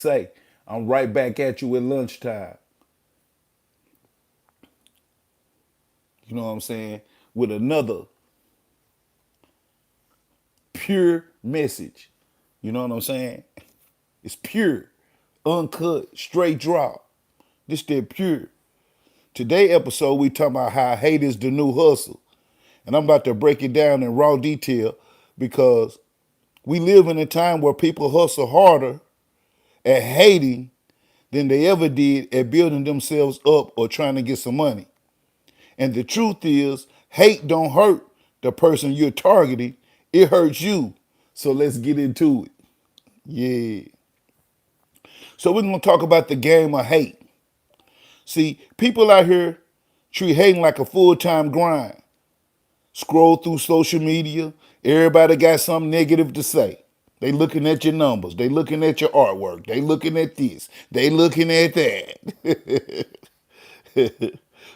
Say, I'm right back at you at lunchtime. You know what I'm saying? With another pure message. You know what I'm saying? It's pure, uncut, straight drop. This that pure. Today episode we talking about how hate is the new hustle. And I'm about to break it down in raw detail because we live in a time where people hustle harder at hating than they ever did at building themselves up or trying to get some money. And the truth is, hate don't hurt the person you're targeting. It hurts you. So let's get into it. Yeah. So we're gonna talk about the game of hate. See, people out here treat hating like a full-time grind. Scroll through social media, everybody got something negative to say. They looking at your numbers, they looking at your artwork, they looking at this, they looking at that.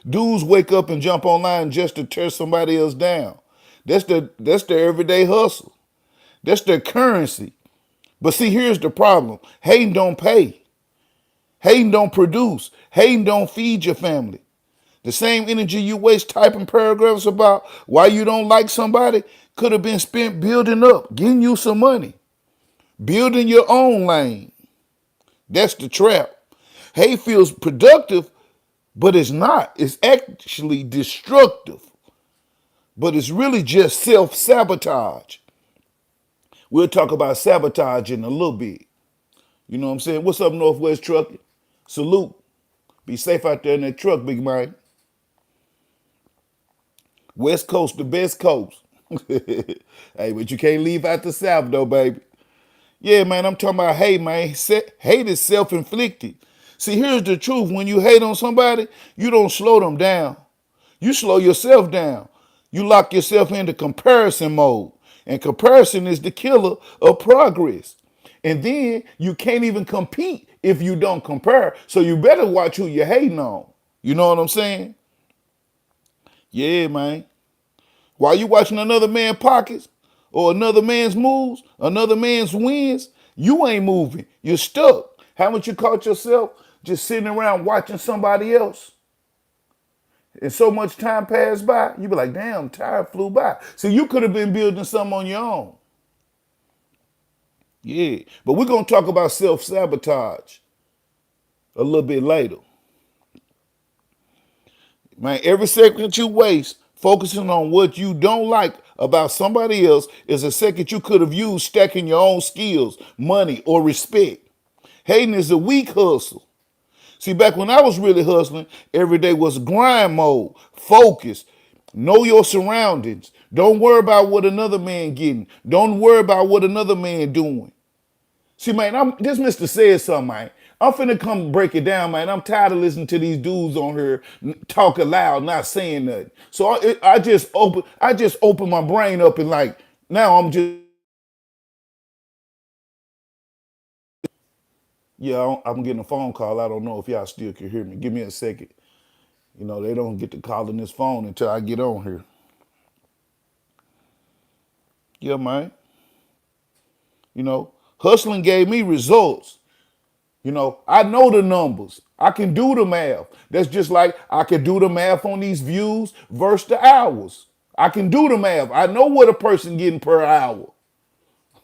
Dudes wake up and jump online just to tear somebody else down. That's their everyday hustle. That's their currency. But see, here's the problem. Hating don't pay. Hating don't produce. Hating don't feed your family. The same energy you waste typing paragraphs about why you don't like somebody could have been spent building up, getting you some money, building your own lane. That's the trap. Hate feels productive, but it's not. It's actually destructive, but it's really just self sabotage. We'll talk about sabotage in a little bit. You know what I'm saying? What's up, Northwest Trucking? Salute. Be safe out there in that truck, big man. West Coast, the best coast. Hey, but you can't leave out the South, though, baby. Yeah, man, I'm talking about hate, man. Hate is self-inflicted. See, here's the truth. When you hate on somebody, you don't slow them down. You slow yourself down. You lock yourself into comparison mode. And comparison is the killer of progress. And then you can't even compete if you don't compare. So you better watch who you're hating on. You know what I'm saying? Yeah, man. While you watching another man's pockets or another man's moves, another man's wins, you ain't moving. You're stuck. Haven't you caught yourself just sitting around watching somebody else? And so much time passed by, you be like, damn, time flew by. See, you could have been building something on your own. Yeah. But we're going to talk about self-sabotage a little bit later. Man, every second you waste focusing on what you don't like about somebody else is a second you could have used stacking your own skills, money, or respect. Hating is a weak hustle. See, back when I was really hustling, every day was grind mode, focus, know your surroundings. Don't worry about what another man getting. Don't worry about what another man doing. See, man, this Mr. Saidsumn, man. I'm finna come break it down, man. I'm tired of listening to these dudes on here talking loud, not saying nothing. So I just open my brain up and like now I'm getting a phone call. I don't know if y'all still can hear me. Give me a second. You know they don't get to calling this phone until I get on here. Yeah, man. Hustling gave me results. I know the numbers. I can do the math. That's just like I can do the math on these views versus the hours. I can do the math. I know what a person getting per hour.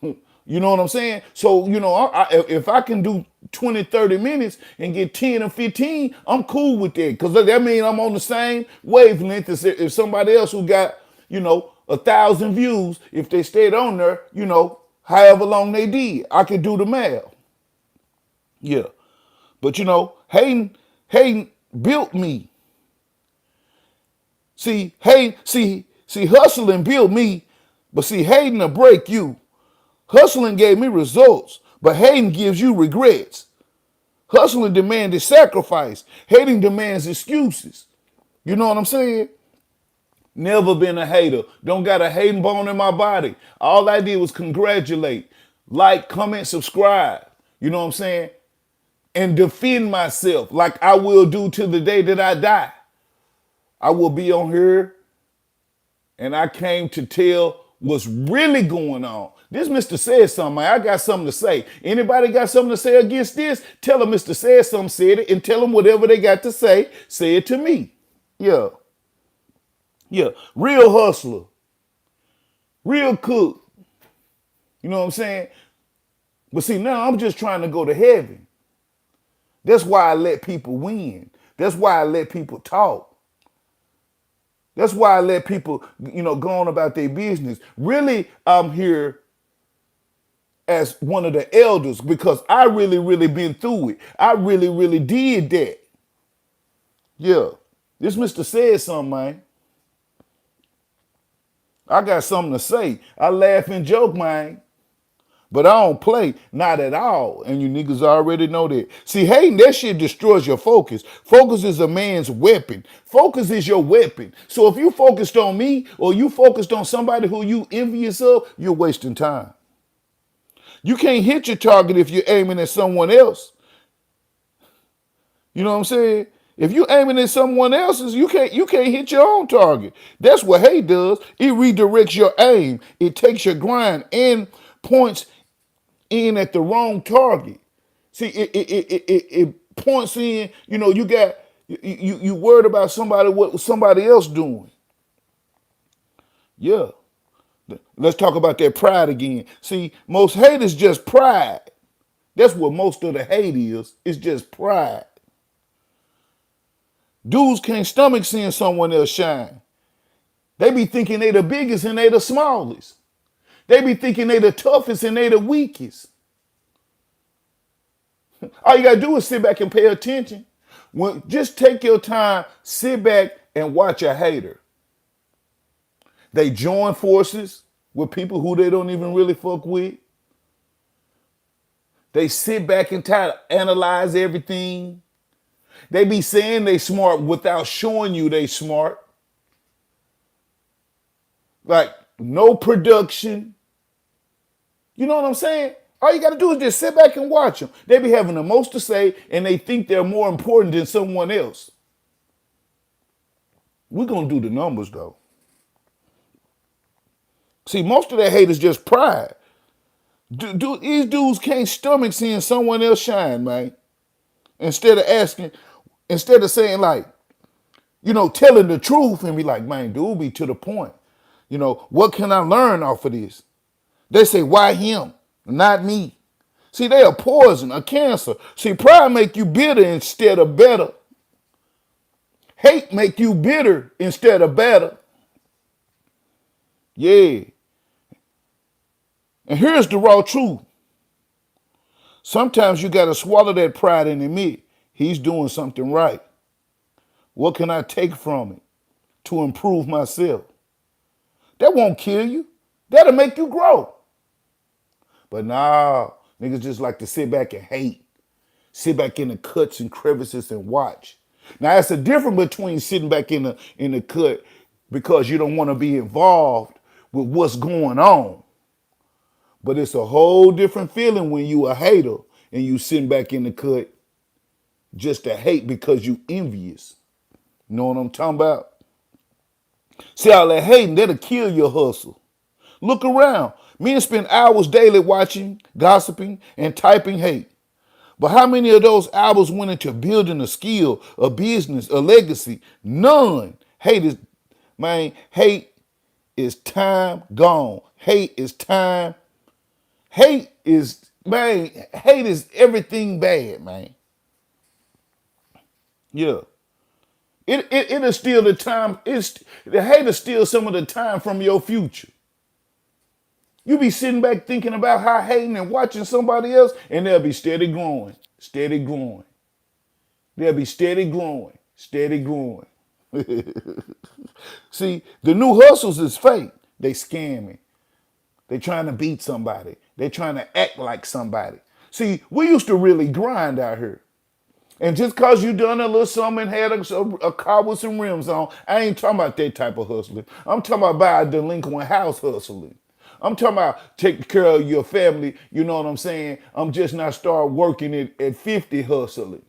You know what I'm saying? So, if I can do 20, 30 minutes and get 10 or 15, I'm cool with that. Because that means I'm on the same wavelength as if somebody else who got, 1,000 views, if they stayed on there, however long they did. I can do the math. Yeah. But Hayden built me. See, hustling built me, but see, Hayden will break you. Hustling gave me results, but Hayden gives you regrets. Hustling demanded sacrifice. Hating demands excuses. You know what I'm saying? Never been a hater. Don't got a hating bone in my body. All I did was congratulate, like, comment, subscribe. You know what I'm saying? And defend myself like I will do to the day that I die. I will be on here and I came to tell what's really going on. This Mr. Said Something, man. I got something to say. Anybody got something to say against this? Tell them Mr. Said Something said it, and tell them whatever they got to say it to me. Yeah. Yeah. Real hustler. Real cook. You know what I'm saying? But see, now I'm just trying to go to heaven. That's why I let people win. That's why I let people talk. That's why I let people, go on about their business. Really, I'm here as one of the elders because I really, really been through it. I really, really did that. Yeah. This Mr. Said Something, man. I got something to say. I laugh and joke, man. But I don't play, not at all. And you niggas already know that. See, hating, that shit destroys your focus. Focus is a man's weapon. Focus is your weapon. So if you focused on me or you focused on somebody who you envious of, you're wasting time. You can't hit your target if you're aiming at someone else. You know what I'm saying? If you're aiming at someone else's, you can't hit your own target. That's what hate does. It redirects your aim. It takes your grind and points in at the wrong target. See, it points in, you got you worried about what somebody else doing. Yeah. Let's talk about that pride again. See, most hate is just pride. That's what most of the hate is. It's just pride. Dudes can't stomach seeing someone else shine. They be thinking they the biggest and they the smallest. They be thinking they the toughest and they the weakest. All you gotta do is sit back and pay attention. Just take your time, sit back and watch a hater. They join forces with people who they don't even really fuck with. They sit back and try to analyze everything. They be saying they smart without showing you they smart. Like no production. You know what I'm saying? All you got to do is just sit back and watch them. They be having the most to say and they think they're more important than someone else. We're going to do the numbers though. See, most of that hate is just pride. These dudes can't stomach seeing someone else shine, man. Instead of saying like, telling the truth and be like, man, dude, be to the point. What can I learn off of this? They say, why him, not me? See, they are poison, a cancer. See, pride make you bitter instead of better. Hate make you bitter instead of better. Yeah. And here's the raw truth. Sometimes you got to swallow that pride and admit he's doing something right. What can I take from it to improve myself? That won't kill you. That'll make you grow. But nah, niggas just like to sit back and hate. Sit back in the cuts and crevices and watch. Now, it's a difference between sitting back in the cut because you don't want to be involved with what's going on. But it's a whole different feeling when you a hater and you sitting back in the cut just to hate because you envious. You know what I'm talking about? See, all that hating, that'll kill your hustle. Look around. Men spend hours daily watching, gossiping, and typing hate. But how many of those hours went into building a skill, a business, a legacy? None. Hate is time gone. Hate is time. Hate is everything bad, man. Yeah. It'll steal the time. The hate will steal some of the time from your future. You be sitting back thinking about how hating and watching somebody else, and they'll be steady growing, steady growing. They'll be steady growing, steady growing. See, the new hustles is fake. They scamming. They trying to beat somebody. They trying to act like somebody. See, we used to really grind out here. And just cause you done a little something and had a car with some rims on, I ain't talking about that type of hustling. I'm talking about buy a delinquent house hustling. I'm talking about taking care of your family, you know what I'm saying? I'm just not start working at 50 hustling.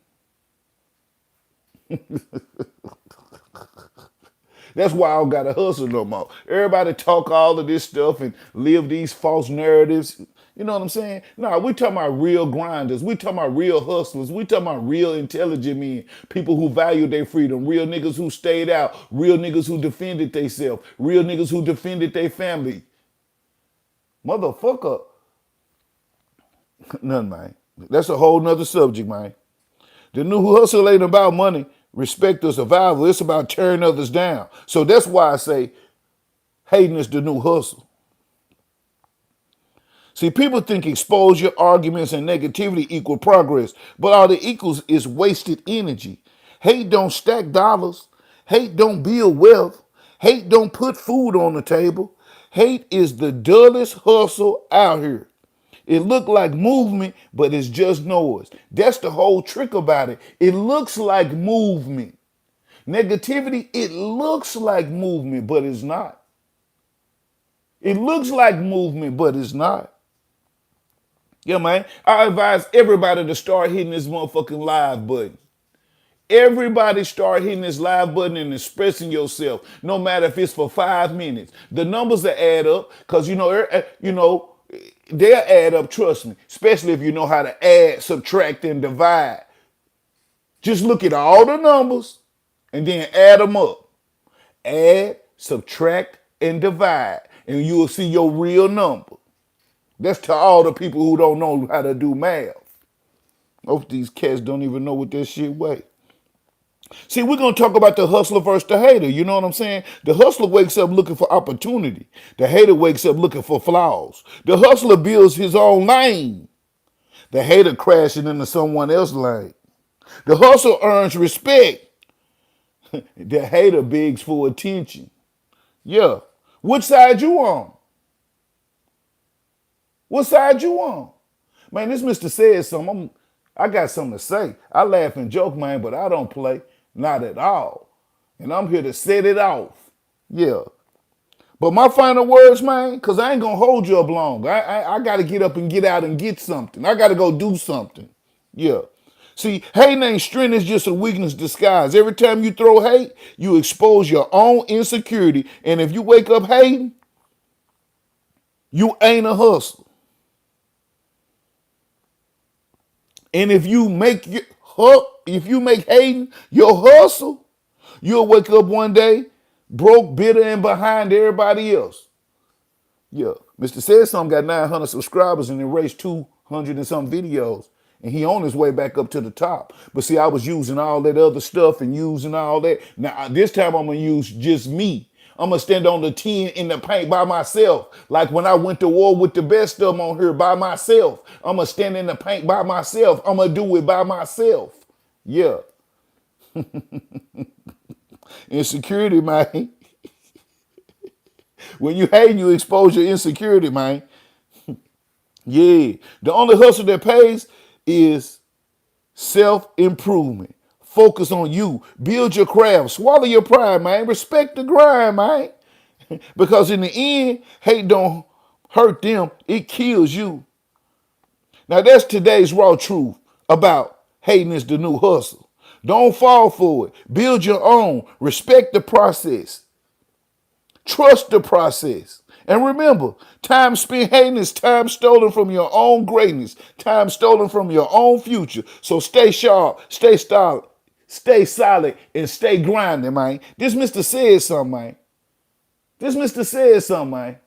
That's why I don't gotta hustle no more. Everybody talk all of this stuff and live these false narratives. You know what I'm saying? No, we talking about real grinders. We talking about real hustlers. We talking about real intelligent men. People who value their freedom. Real niggas who stayed out. Real niggas who defended themselves. Real niggas who defended their family. Motherfucker. None, man. That's a whole nother subject, man. The new hustle ain't about money, respect, or survival. It's about tearing others down. So that's why I say hating is the new hustle. See, people think exposure, arguments, and negativity equal progress, but all it equals is wasted energy. Hate don't stack dollars. Hate don't build wealth. Hate don't put food on the table. Hate is the dullest hustle out here. It look like movement, but it's just noise. That's the whole trick about it. It looks like movement. Negativity, it looks like movement, but it's not. It looks like movement, but it's not. Yeah, man. I advise everybody to start hitting this motherfucking live button. Everybody start hitting this live button and expressing yourself, no matter if it's for 5 minutes. The numbers will add up, because they'll add up, trust me, especially if you know how to add, subtract, and divide. Just look at all the numbers and then add them up. Add, subtract, and divide, and you will see your real number. That's to all the people who don't know how to do math. Most of these cats don't even know what that shit weigh. See, we're going to talk about the hustler versus the hater. You know what I'm saying? The hustler wakes up looking for opportunity. The hater wakes up looking for flaws. The hustler builds his own lane. The hater crashing into someone else's lane. The hustler earns respect. The hater begs for attention. Yeah. Which side you on? What side you on? Man, this Mr. Saidsumn, I got something to say. I laugh and joke, man, but I don't play. Not at all. And I'm here to set it off. Yeah. But my final words, man, because I ain't going to hold you up long. I got to get up and get out and get something. I got to go do something. Yeah. See, hating ain't strength, it's just a weakness disguised. Every time you throw hate, you expose your own insecurity. And if you wake up hating, you ain't a hustler. And if you make hating your hustle, you'll wake up one day broke, bitter, and behind everybody else. Yeah, Mr. Saidsumn got 900 subscribers and erased 200 and some videos, and he on his way back up to the top. But see, I was using all that other stuff and using all that. Now this time I'm gonna use just me. I'm gonna stand on the 10 in the paint by myself. Like when I went to war with the best of them on here by myself. I'm gonna stand in the paint by myself. I'm gonna do it by myself. Yeah. Insecurity, man. When you hate, you expose your insecurity, man. Yeah. The only hustle that pays is self-improvement. Focus on you. Build your craft. Swallow your pride, man. Respect the grind, man. Because in the end, hate don't hurt them. It kills you. Now that's today's raw truth about hating is the new hustle. Don't fall for it. Build your own. Respect the process. Trust the process. And remember, time spent hating is time stolen from your own greatness, time stolen from your own future. So stay sharp, stay solid, and stay grinding, man. This Mr. Saidsumn, man. This Mr. Saidsumn, man.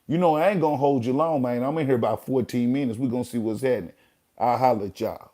You know, I ain't gonna hold you long, man. I'm in here about 14 minutes. We're gonna see what's happening. I'll holler at y'all.